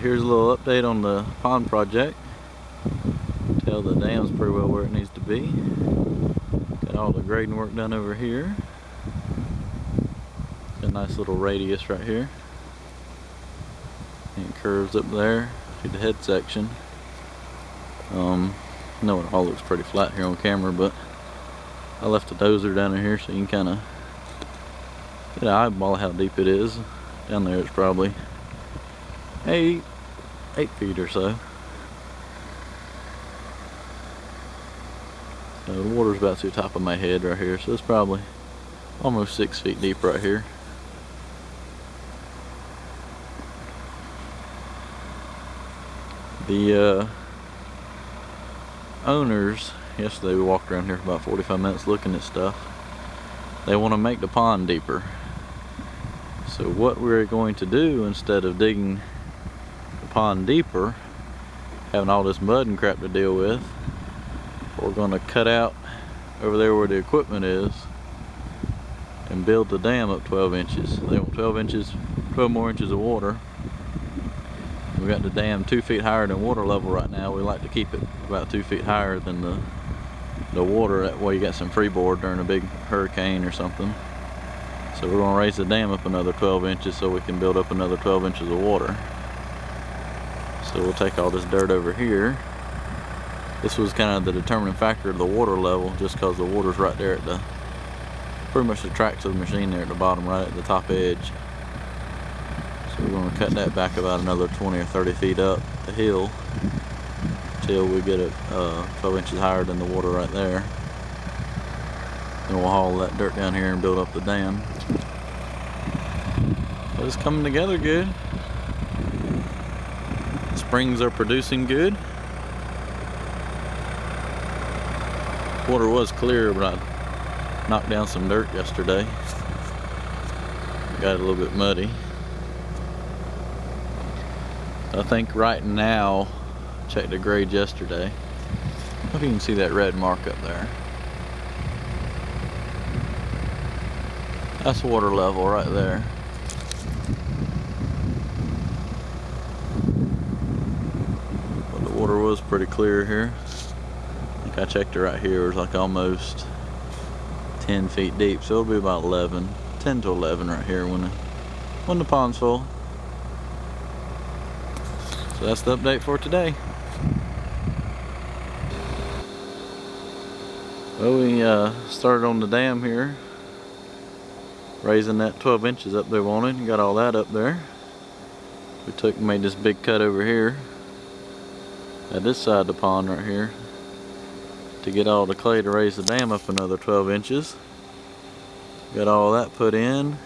Here's a little update on the pond project. Tell the dam's pretty well where it needs to be. Got all the grading work done over here. Got a nice little radius right here. And it curves up there to the head section. I know it all looks pretty flat here on camera, but I left a dozer down in here so you can kind of get an eyeball how deep it is. Down there it's probably 8 feet or so. So the water's about to the top of my head right here, so it's probably almost 6 feet deep right here. The owners, yesterday we walked around here for about 45 minutes looking at stuff. They want to make the pond deeper. So what we're going to do, instead of digging the pond deeper, having all this mud and crap to deal with, we're going to cut out over there where the equipment is and build the dam up 12 inches. They want 12 more inches of water. We got the dam 2 feet higher than water level right now. We like to keep it about 2 feet higher than the water. That way you got some freeboard during a big hurricane or something. So we're going to raise the dam up another 12 inches so we can build up another 12 inches of water. So we'll take all this dirt over here. This was kind of the determining factor of the water level, just because the water's right there at the, pretty much the tracks of the machine there at the bottom, right at the top edge. So we're going to cut that back about another 20 or 30 feet up the hill until we get it 12 inches higher than the water right there. Then we'll haul that dirt down here and build up the dam. But it's coming together good. The springs are producing good. Water was clear, but I knocked down some dirt yesterday. Got it a little bit muddy. I think right now, checked the grade yesterday. I don't know if you can see that red mark up there. That's water level right there. But the water was pretty clear here. I think I checked it right here. It was like almost 10 feet deep, so it'll be about 10 to 11 right here when the pond's full. So that's the update for today. Well, we started on the dam here, raising that 12 inches up they wanted, and got all that up there. We made this big cut over here at this side of the pond right here to get all the clay to raise the dam up another 12 inches. Got all that put in,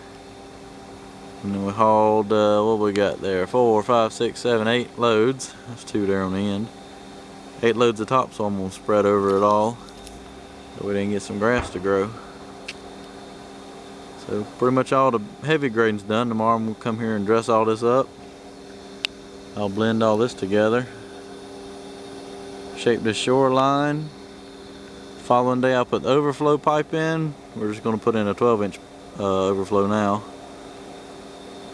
and then we hauled what we got there, 4, 5, 6, 7, 8 loads. That's 2 there on the end. 8 loads of topsoil I'm gonna spread over it all so we didn't get some grass to grow. So pretty much all the heavy grading's done. Tomorrow I'm gonna come here and dress all this up. I'll blend all this together, shape this shoreline. Following day I'll put the overflow pipe in. We're just gonna put in a 12-inch overflow now.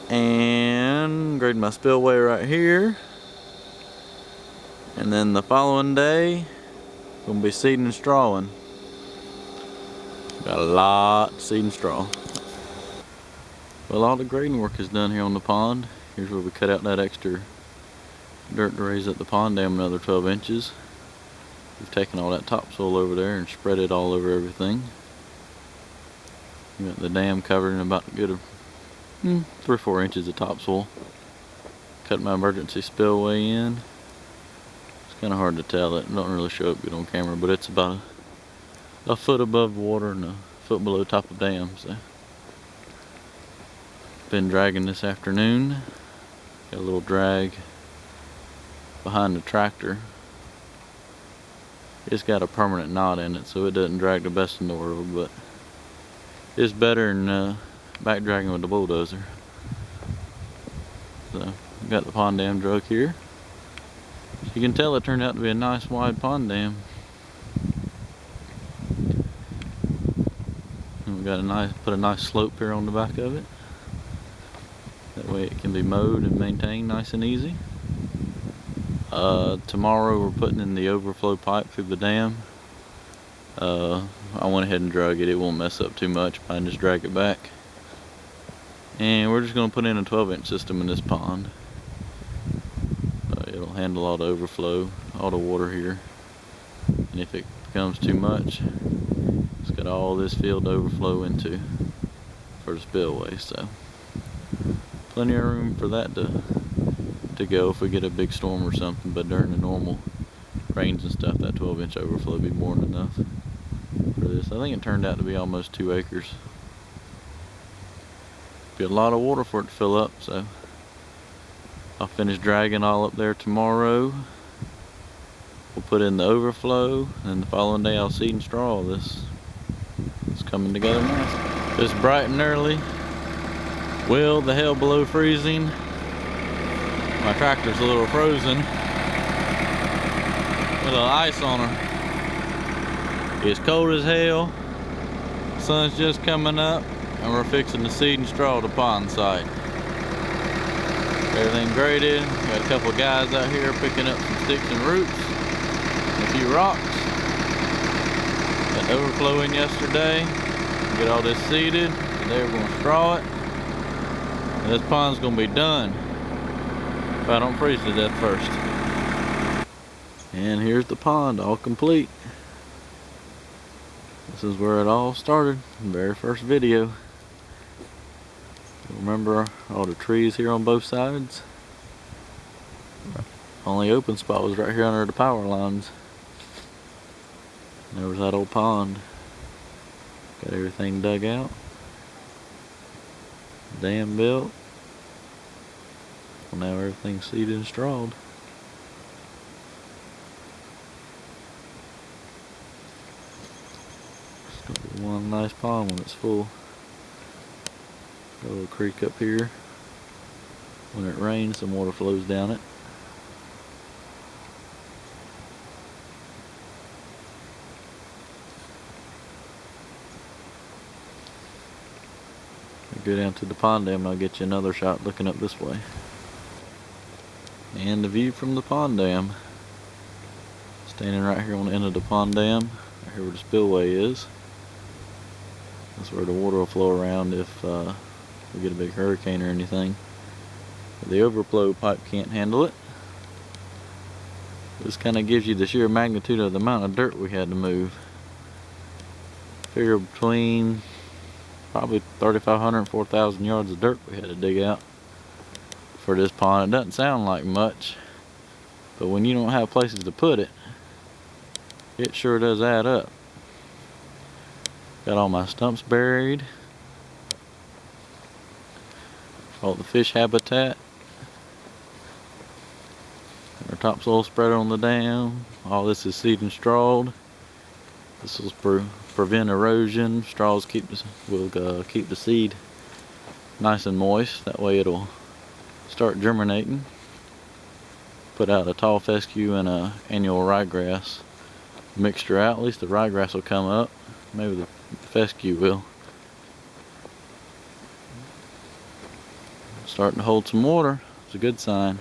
And grade my spillway right here. And then the following day, gonna be seeding and strawing. Got a lot of seed and straw. Well, all the grading work is done here on the pond. Here's where we cut out that extra dirt to raise up the pond dam another 12 inches. We've taken all that topsoil over there and spread it all over everything. We got the dam covered in about a good 3 or 4 inches of topsoil. Cut my emergency spillway in. It's kind of hard to tell. It don't really show up good on camera, but it's about a foot above water and a foot below top of dam. So, been dragging this afternoon. Got a little drag behind the tractor. It's got a permanent knot in it, so it doesn't drag the best in the world, but it's better than back dragging with the bulldozer. So, got the pond dam drug here. So you can tell it turned out to be a nice wide pond dam. And we got put a nice slope here on the back of it. That way it can be mowed and maintained nice and easy. Tomorrow we're putting in the overflow pipe through the dam. I went ahead and drug it. It won't mess up too much. I can just drag it back. And we're just going to put in a 12-inch system in this pond. It'll handle all the overflow, all the water here. And if it becomes too much, it's got all this field to overflow into for the spillway. So plenty of room for that to go if we get a big storm or something. But during the normal rains and stuff, that 12-inch overflow would be more than enough for this. I think it turned out to be almost 2 acres. Be a lot of water for it to fill up, so I'll finish dragging all up there tomorrow. We'll put in the overflow, and the following day I'll seed and straw this. It's coming together nice. It's bright and early. Well, the hell below freezing. My tractor's a little frozen. A little ice on her. It's cold as hell. Sun's just coming up, and we're fixing to seed and straw the pond site. Everything graded. Got a couple of guys out here picking up some sticks and roots and a few rocks. Got overflow in yesterday. Get all this seeded. Today we're going to straw it. And this pond's going to be done if I don't freeze to death first. And here's the pond, all complete. This is where it all started, the very first video. Remember all the trees here on both sides? Only open spot was right here under the power lines. And there was that old pond. Got everything dug out. Dam built. Well, now everything's seeded and strawed. It's gonna be one nice pond when it's full. Got a little creek up here. When it rains, some water flows down it. Go down to the pond dam and I'll get you another shot looking up this way. And the view from the pond dam. Standing right here on the end of the pond dam, right here where the spillway is. That's where the water will flow around if we get a big hurricane or anything. But the overflow pipe can't handle it. This kind of gives you the sheer magnitude of the amount of dirt we had to move. Figure between probably 3,500 and 4,000 yards of dirt we had to dig out for this pond. It doesn't sound like much, but when you don't have places to put it, it sure does add up. Got all my stumps buried, all the fish habitat, our topsoil spreader on the dam. All this is seed and strawed. This will prevent erosion. Straws will keep the seed nice and moist. That way it'll start germinating. Put out a tall fescue and a annual ryegrass mixture out. At least the ryegrass will come up. Maybe the fescue will. Starting to hold some water. It's a good sign.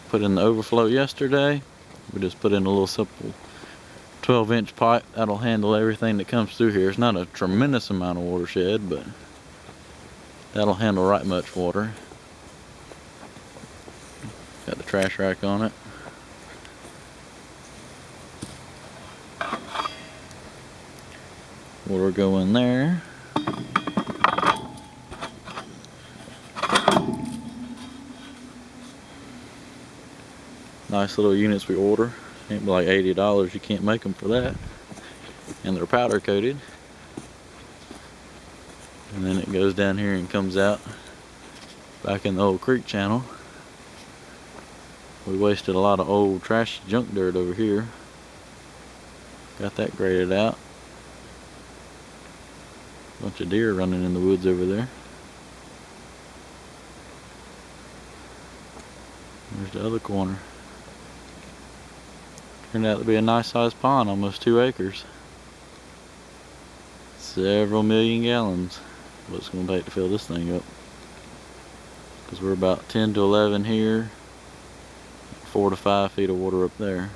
Put in the overflow yesterday. We just put in a little simple 12-inch pipe that'll handle everything that comes through here. It's not a tremendous amount of watershed, but that'll handle right much water. Got the trash rack on it. Water go in there. Nice little units we order. Ain't like $80. You can't make them for that. And they're powder coated. And then it goes down here and comes out back in the old creek channel. We wasted a lot of old trash junk dirt over here. Got that graded out. Bunch of deer running in the woods over there. There's the other corner. Turned out to be a nice sized pond, almost 2 acres. Several million gallons. What it's going to take to fill this thing up. Because we're about 10 to 11 here. 4 to 5 feet of water up there.